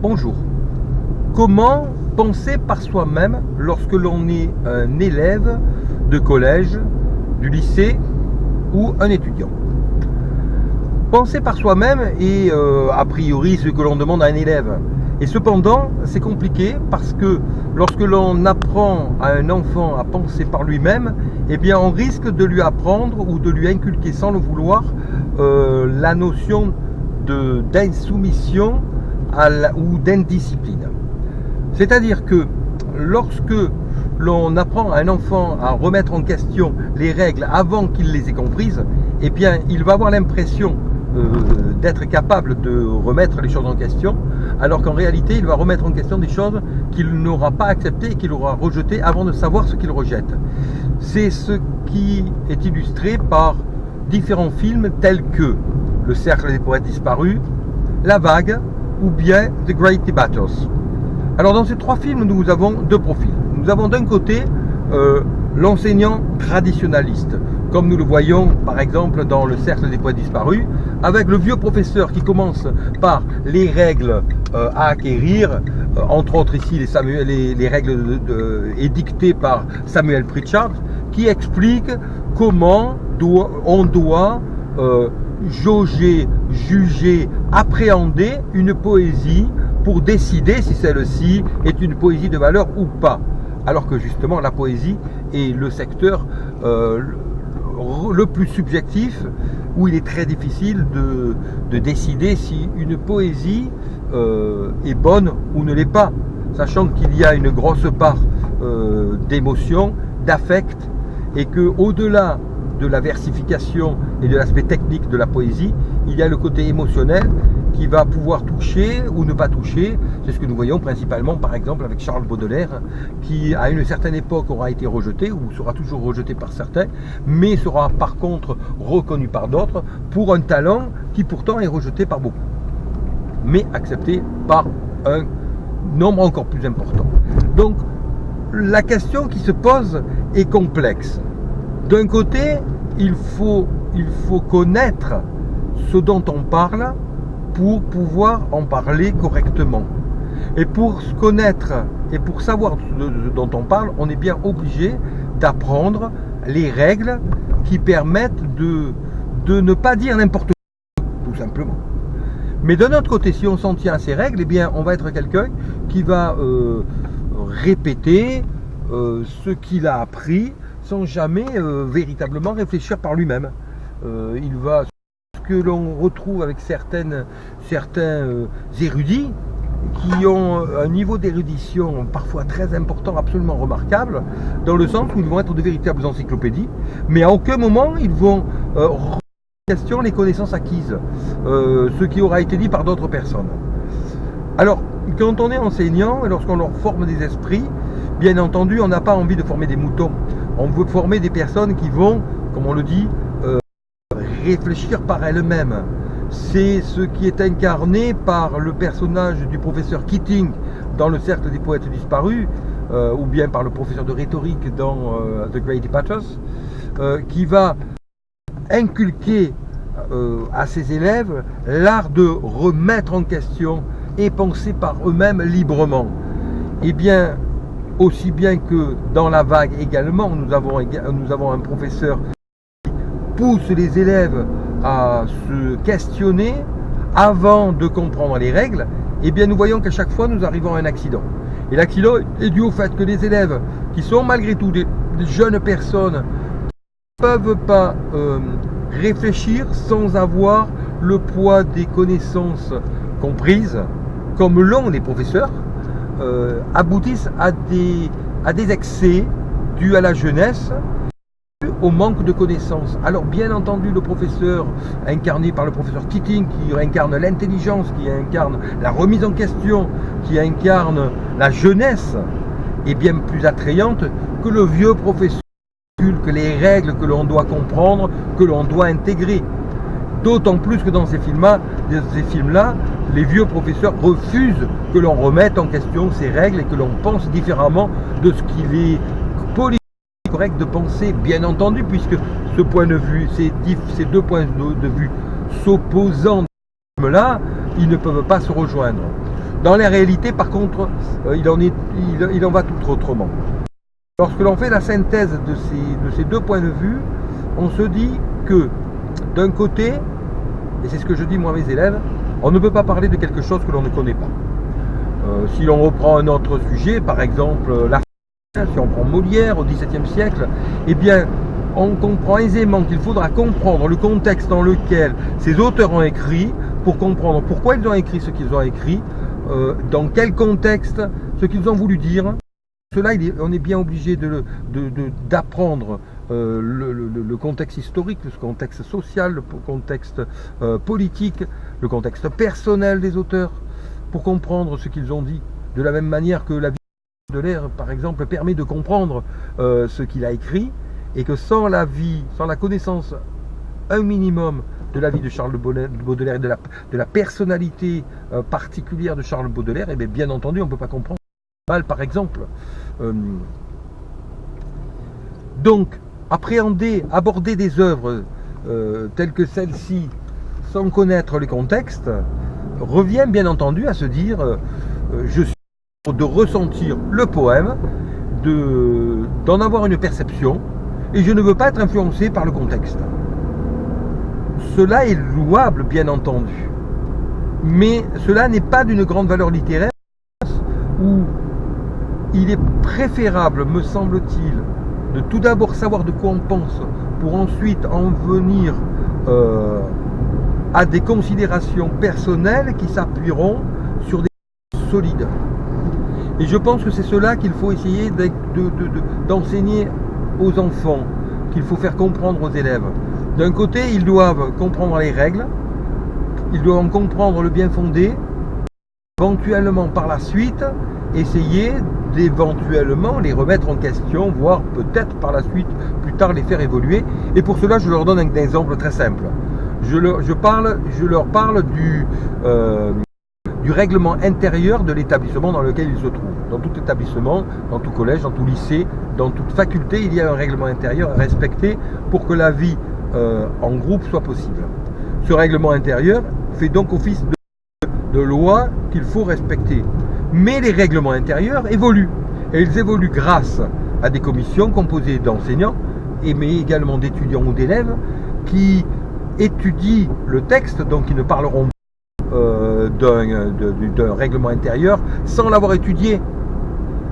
Bonjour. Comment penser par soi-même lorsque l'on est un élève de collège, du lycée ou un étudiant? Penser par soi-même est a priori ce que l'on demande à un élève. Et cependant, c'est compliqué parce que lorsque l'on apprend à un enfant à penser par lui-même, eh bien on risque de lui apprendre ou de lui inculquer sans le vouloir la notion d'insoumission ou d'indiscipline. C'est-à-dire que lorsque l'on apprend à un enfant à remettre en question les règles avant qu'il les ait comprises, eh bien il va avoir l'impression d'être capable de remettre les choses en question, alors qu'en réalité il va remettre en question des choses qu'il n'aura pas acceptées et qu'il aura rejetées avant de savoir ce qu'il rejette. C'est ce qui est illustré par différents films tels que Le Cercle des Poètes Disparus, La Vague ou bien The Great Debaters. Alors dans ces trois films, nous avons deux profils. Nous avons d'un côté l'enseignant traditionnaliste, comme nous le voyons par exemple dans Le Cercle des Poètes Disparus, avec le vieux professeur qui commence par les règles à acquérir, entre autres ici les règles édictées par Samuel Pritchard, qui explique comment on doit jauger, juger, appréhender une poésie pour décider si celle-ci est une poésie de valeur ou pas. Alors que justement la poésie est le secteur le plus subjectif, où il est très difficile de décider si une poésie est bonne ou ne l'est pas, sachant qu'il y a une grosse part d'émotion, d'affect, et que au-delà de la versification et de l'aspect technique de la poésie, il y a le côté émotionnel qui va pouvoir toucher ou ne pas toucher. C'est ce que nous voyons principalement par exemple avec Charles Baudelaire, qui à une certaine époque aura été rejeté ou sera toujours rejeté par certains, mais sera par contre reconnu par d'autres pour un talent qui pourtant est rejeté par beaucoup, mais accepté par un nombre encore plus important. Donc la question qui se pose est complexe. D'un côté, il faut connaître ce dont on parle pour pouvoir en parler correctement. Et pour se connaître et pour savoir ce dont on parle, on est bien obligé d'apprendre les règles qui permettent de ne pas dire n'importe quoi, tout simplement. Mais d'un autre côté, si on s'en tient à ces règles, eh bien, on va être quelqu'un qui va répéter ce qu'il a appris sans jamais véritablement réfléchir par lui-même. Il va, ce que l'on retrouve avec certains érudits qui ont un niveau d'érudition parfois très important, absolument remarquable, dans le sens où ils vont être de véritables encyclopédies, mais à aucun moment ils vont remettre en question les connaissances acquises, ce qui aura été dit par d'autres personnes. Alors, quand on est enseignant et lorsqu'on leur forme des esprits, bien entendu, on n'a pas envie de former des moutons. On veut former des personnes qui vont, comme on le dit, réfléchir par elles-mêmes. C'est ce qui est incarné par le personnage du professeur Keating dans Le Cercle des Poètes Disparus, ou bien par le professeur de rhétorique dans The Great Debaters, qui va inculquer à ses élèves l'art de remettre en question et penser par eux-mêmes librement. Eh bien, aussi bien que dans La Vague également, nous avons un professeur qui pousse les élèves à se questionner avant de comprendre les règles. Eh bien, nous voyons qu'à chaque fois, nous arrivons à un accident. Et l'accident est dû au fait que les élèves, qui sont malgré tout des jeunes personnes, ne peuvent pas réfléchir sans avoir le poids des connaissances comprises, comme l'ont les professeurs, aboutissent à des excès dus à la jeunesse, au manque de connaissances. Alors bien entendu, le professeur incarné par le professeur Keating, qui incarne l'intelligence, qui incarne la remise en question, qui incarne la jeunesse, est bien plus attrayante que le vieux professeur, que les règles que l'on doit comprendre, que l'on doit intégrer. D'autant plus que dans ces films-là, les vieux professeurs refusent que l'on remette en question ces règles et que l'on pense différemment de ce qu'il est politiquement correct de penser, bien entendu, puisque ce point de vue, ces deux points de vue s'opposant là, ils ne peuvent pas se rejoindre. Dans la réalité, par contre, il en va tout autrement. Lorsque l'on fait la synthèse de ces deux points de vue, on se dit que d'un côté, et c'est ce que je dis moi à mes élèves, on ne peut pas parler de quelque chose que l'on ne connaît pas. Si l'on reprend un autre sujet, par exemple la France, si on prend Molière au XVIIe siècle, eh bien on comprend aisément qu'il faudra comprendre le contexte dans lequel ces auteurs ont écrit pour comprendre pourquoi ils ont écrit ce qu'ils ont écrit, dans quel contexte, ce qu'ils ont voulu dire. Cela, on est bien obligé d'apprendre le contexte historique, le contexte social, le contexte politique, le contexte personnel des auteurs, pour comprendre ce qu'ils ont dit. De la même manière que la vie de Baudelaire, par exemple, permet de comprendre ce qu'il a écrit, et que sans la connaissance un minimum de la vie de Charles Baudelaire et de la personnalité particulière de Charles Baudelaire, et bien entendu, on ne peut pas comprendre mal, par exemple. Donc, aborder des œuvres telles que celle-ci sans connaître le contexte revient bien entendu à se dire je suis de ressentir le poème, d'en avoir une perception, et je ne veux pas être influencé par le contexte. Cela est louable, bien entendu, mais cela n'est pas d'une grande valeur littéraire, où il est préférable, me semble-t-il, de tout d'abord savoir de quoi on pense pour ensuite en venir à des considérations personnelles qui s'appuieront sur des choses solides. Et je pense que c'est cela qu'il faut essayer d'enseigner aux enfants, qu'il faut faire comprendre aux élèves. D'un côté, ils doivent comprendre les règles, ils doivent en comprendre le bien fondé, éventuellement par la suite, essayer d'éventuellement les remettre en question, voire peut-être par la suite, plus tard, les faire évoluer. Et pour cela, je leur donne un exemple très simple. Je leur parle du règlement intérieur de l'établissement dans lequel ils se trouvent. Dans tout établissement, dans tout collège, dans tout lycée, dans toute faculté, il y a un règlement intérieur à respecter pour que la vie en groupe soit possible. Ce règlement intérieur fait donc office de loi qu'il faut respecter. Mais les règlements intérieurs évoluent. Et ils évoluent grâce à des commissions composées d'enseignants, mais également d'étudiants ou d'élèves qui étudient le texte, donc ils ne parleront pas d'un règlement intérieur sans l'avoir étudié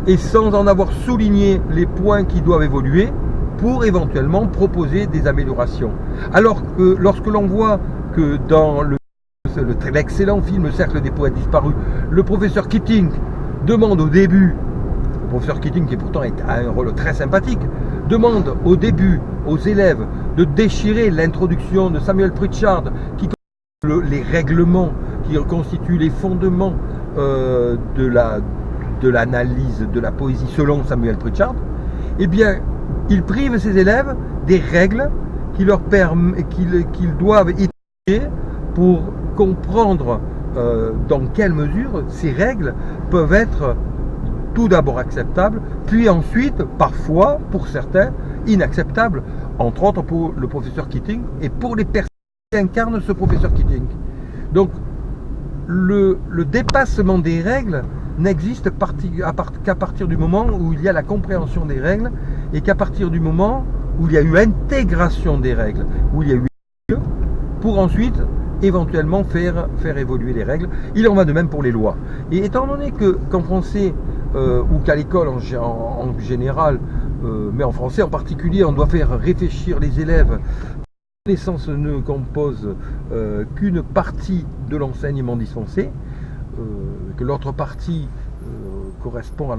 et sans en avoir souligné les points qui doivent évoluer pour éventuellement proposer des améliorations. Alors que lorsque l'on voit que dans l'excellent film Le Cercle des Poètes Disparus, le professeur Keating demande au début, le professeur Keating qui pourtant a un rôle très sympathique, demande au début aux élèves de déchirer l'introduction de Samuel Pritchard qui constitue les règlements, qui constituent les fondements de l'analyse de la poésie selon Samuel Pritchard. Eh bien, il prive ses élèves des règles qu'ils doivent étudier pour comprendre dans quelle mesure ces règles peuvent être tout d'abord acceptables, puis ensuite, parfois, pour certains, inacceptables, entre autres pour le professeur Keating et pour les personnes qui incarnent ce professeur Keating. Donc, le dépassement des règles n'existe qu'à partir du moment où il y a la compréhension des règles et qu'à partir du moment où il y a eu intégration des règles, où il y a eu pour ensuite éventuellement faire évoluer les règles. Il en va de même pour les lois. Et étant donné qu'en français, ou qu'à l'école en général, mais en français en particulier, on doit faire réfléchir les élèves, la connaissance ne compose qu'une partie de l'enseignement dispensé, que l'autre partie correspond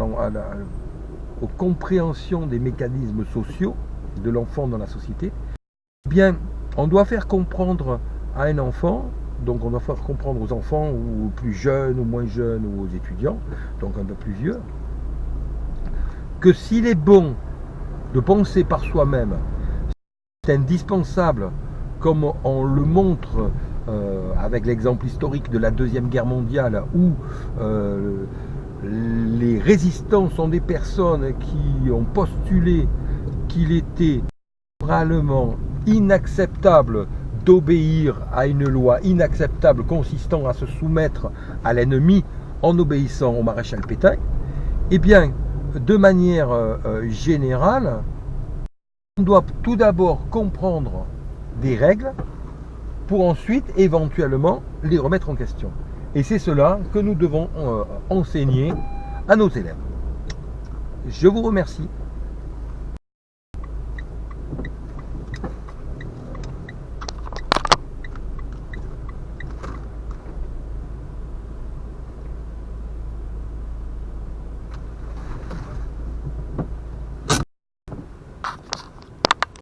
aux compréhensions des mécanismes sociaux de l'enfant dans la société. Eh bien, on doit faire comprendre à un enfant, donc on doit faire comprendre aux enfants, ou aux plus jeunes, ou moins jeunes, ou aux étudiants, donc un peu plus vieux, que s'il est bon de penser par soi-même, c'est indispensable, comme on le montre avec l'exemple historique de la Deuxième Guerre mondiale, où les résistants sont des personnes qui ont postulé qu'il était moralement inacceptable d'obéir à une loi inacceptable consistant à se soumettre à l'ennemi en obéissant au maréchal Pétain, eh bien, de manière générale, on doit tout d'abord comprendre des règles pour ensuite éventuellement les remettre en question. Et c'est cela que nous devons enseigner à nos élèves. Je vous remercie.